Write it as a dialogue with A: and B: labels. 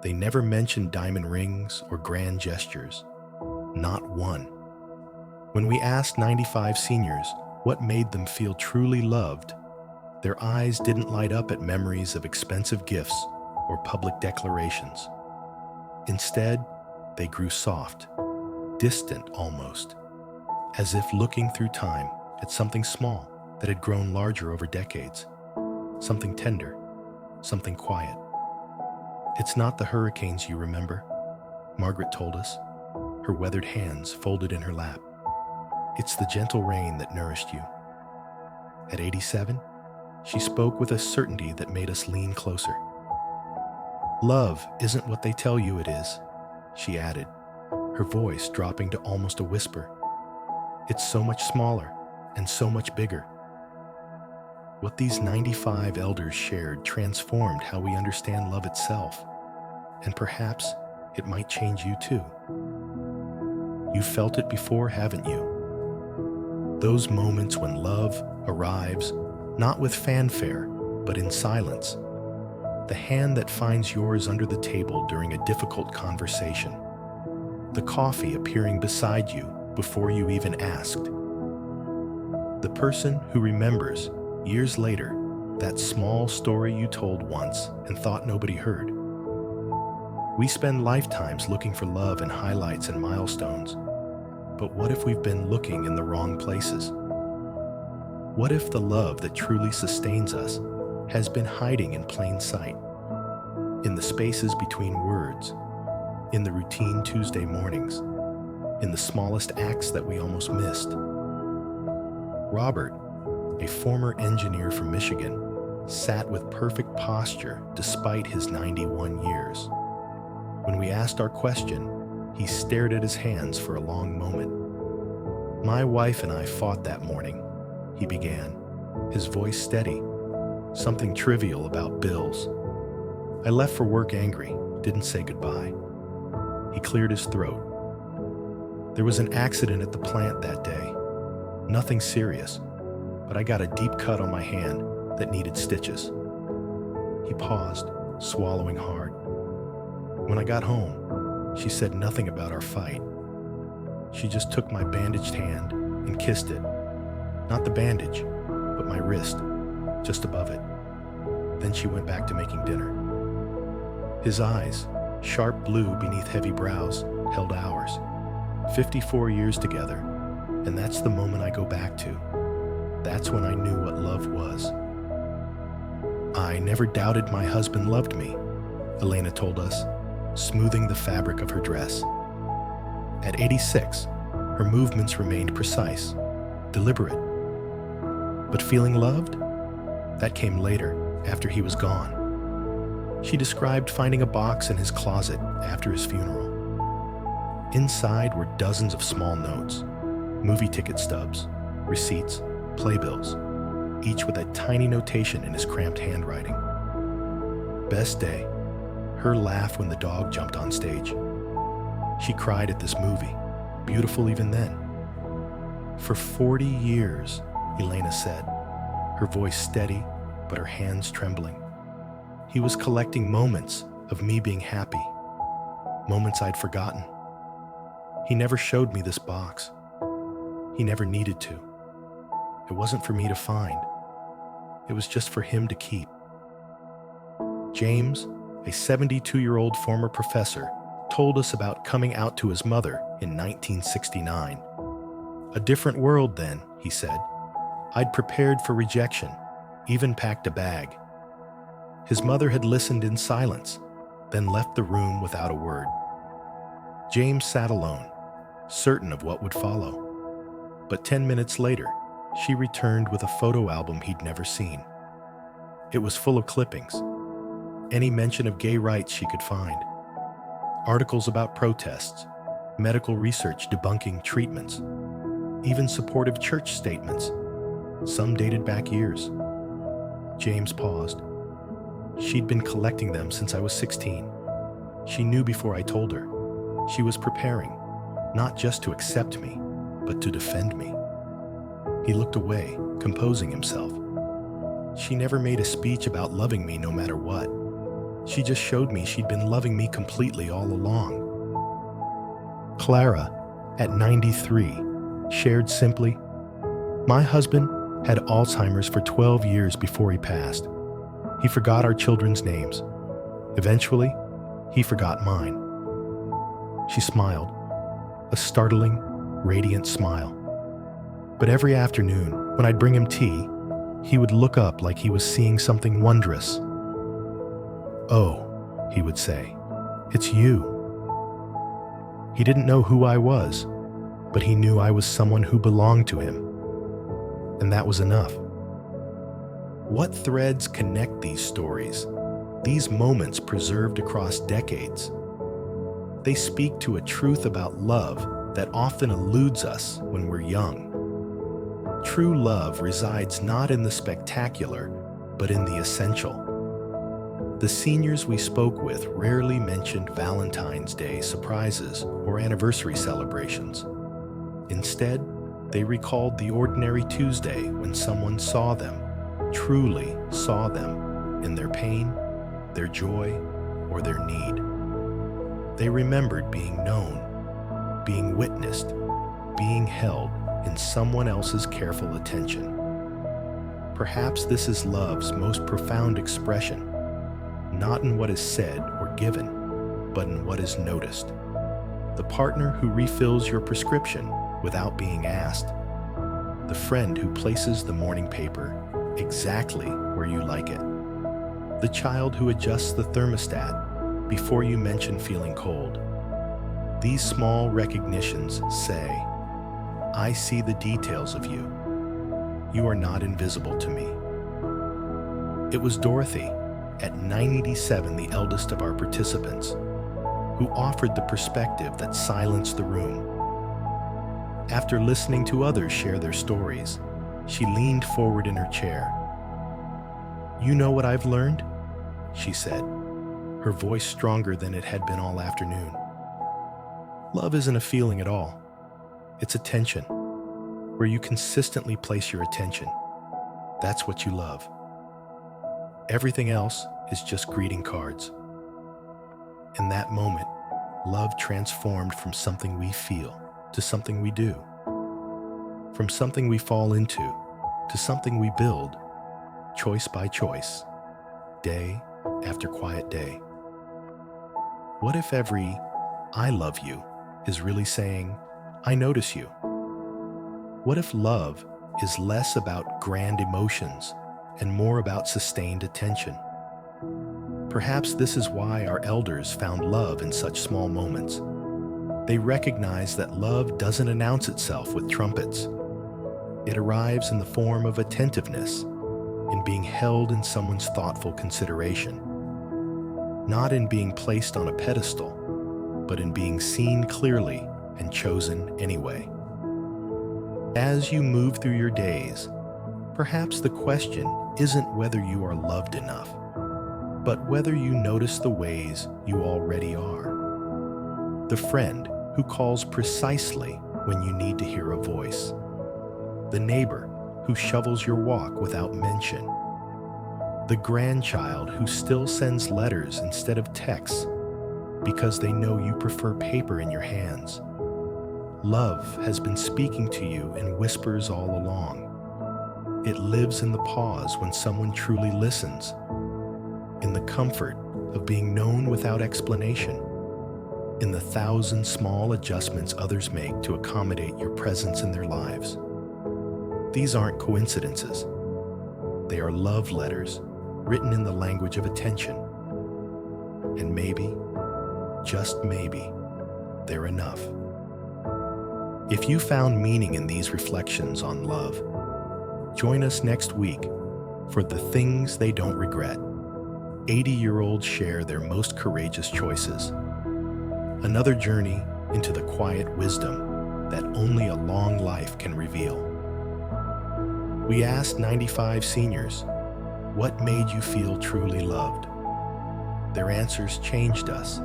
A: They never mentioned diamond rings or grand gestures. Not one. When we asked 95 seniors what made them feel truly loved, their eyes didn't light up at memories of expensive gifts or public declarations. Instead, they grew soft, distant almost, as if looking through time at something small that had grown larger over decades, something tender, something quiet. "It's not the hurricanes you remember," Margaret told us, her weathered hands folded in her lap. "It's the gentle rain that nourished you." At 87, she spoke with a certainty that made us lean closer. "Love isn't what they tell you it is," she added, her voice dropping to almost a whisper. "It's so much smaller and so much bigger." What these 95 elders shared transformed how we understand love itself, and perhaps it might change you too. You've felt it before, haven't you? Those moments when love arrives, not with fanfare, but in silence. The hand that finds yours under the table during a difficult conversation. The coffee appearing beside you before you even asked. The person who remembers, years later, that small story you told once and thought nobody heard. We spend lifetimes looking for love in highlights and milestones. But what if we've been looking in the wrong places? What if the love that truly sustains us has been hiding in plain sight? In the spaces between words, in the routine Tuesday mornings, in the smallest acts that we almost missed. Robert, a former engineer from Michigan, sat with perfect posture despite his 91 years. When we asked our question, he stared at his hands for a long moment. "My wife and I fought that morning," he began, his voice steady, something trivial about bills. "I left for work angry, didn't say goodbye." He cleared his throat. "There was an accident at the plant that day. Nothing serious, but I got a deep cut on my hand that needed stitches." He paused, swallowing hard. "When I got home, she said nothing about our fight. She just took my bandaged hand and kissed it. Not the bandage, but my wrist, just above it. Then she went back to making dinner." His eyes, sharp blue beneath heavy brows, held ours. 54 years together, and that's the moment I go back to. That's when I knew what love was. "I never doubted my husband loved me," Elena told us, smoothing the fabric of her dress. At 86, her movements remained precise, deliberate. But feeling loved? That came later, after he was gone. She described finding a box in his closet after his funeral. Inside were dozens of small notes, movie ticket stubs, receipts, playbills, each with a tiny notation in his cramped handwriting. Best day, her laugh when the dog jumped on stage. She cried at this movie, beautiful even then. For 40 years, Elena said, her voice steady, but her hands trembling. He was collecting moments of me being happy, moments I'd forgotten. He never showed me this box. He never needed to. It wasn't for me to find. It was just for him to keep. James, a 72-year-old former professor, told us about coming out to his mother in 1969. "A different world then," he said. "I'd prepared for rejection, even packed a bag." His mother had listened in silence, then left the room without a word. James sat alone, certain of what would follow. But 10 minutes later, she returned with a photo album he'd never seen. It was full of clippings, any mention of gay rights she could find, articles about protests, medical research debunking treatments, even supportive church statements, some dated back years. James paused. She'd been collecting them since I was 16. She knew before I told her. She was preparing, not just to accept me, but to defend me. He looked away, composing himself. She never made a speech about loving me no matter what. She just showed me she'd been loving me completely all along. Clara, at 93, shared simply, "My husband had Alzheimer's for 12 years before he passed. He forgot our children's names. Eventually, he forgot mine." She smiled, a startling, radiant smile. But every afternoon, when I'd bring him tea, he would look up like he was seeing something wondrous. "Oh," he would say, "it's you." He didn't know who I was, but he knew I was someone who belonged to him. And that was enough. What threads connect these stories, these moments preserved across decades? They speak to a truth about love that often eludes us when we're young. True love resides not in the spectacular, but in the essential. The seniors we spoke with rarely mentioned Valentine's Day surprises or anniversary celebrations. Instead, they recalled the ordinary Tuesday when someone saw them, truly saw them, in their pain, their joy, or their need. They remembered being known, being witnessed, being held in someone else's careful attention. Perhaps this is love's most profound expression, not in what is said or given, but in what is noticed. The partner who refills your prescription without being asked. The friend who places the morning paper exactly where you like it. The child who adjusts the thermostat before you mention feeling cold. These small recognitions say, "I see the details of you. You are not invisible to me." It was Dorothy, at 97, the eldest of our participants, who offered the perspective that silenced the room. After listening to others share their stories, she leaned forward in her chair. "You know what I've learned?" she said, her voice stronger than it had been all afternoon. "Love isn't a feeling at all. It's attention. Where you consistently place your attention, that's what you love. Everything else is just greeting cards." In that moment, love transformed from something we feel to something we do. From something we fall into to something we build, choice by choice, day after quiet day. What if every "I love you" is really saying, "I notice you"? What if love is less about grand emotions and more about sustained attention? Perhaps this is why our elders found love in such small moments. They recognize that love doesn't announce itself with trumpets. It arrives in the form of attentiveness, in being held in someone's thoughtful consideration. Not in being placed on a pedestal, but in being seen clearly and chosen anyway. As you move through your days, perhaps the question isn't whether you are loved enough, but whether you notice the ways you already are. The friend who calls precisely when you need to hear a voice. The neighbor who shovels your walk without mention. The grandchild who still sends letters instead of texts because they know you prefer paper in your hands. Love has been speaking to you in whispers all along. It lives in the pause when someone truly listens, in the comfort of being known without explanation, in the 1,000 small adjustments others make to accommodate your presence in their lives. These aren't coincidences. They are love letters written in the language of attention. And maybe, just maybe, they're enough. If you found meaning in these reflections on love, join us next week for The Things They Don't Regret. 80-year-olds share their most courageous choices. Another journey into the quiet wisdom that only a long life can reveal. We asked 95 seniors, what made you feel truly loved? Their answers changed us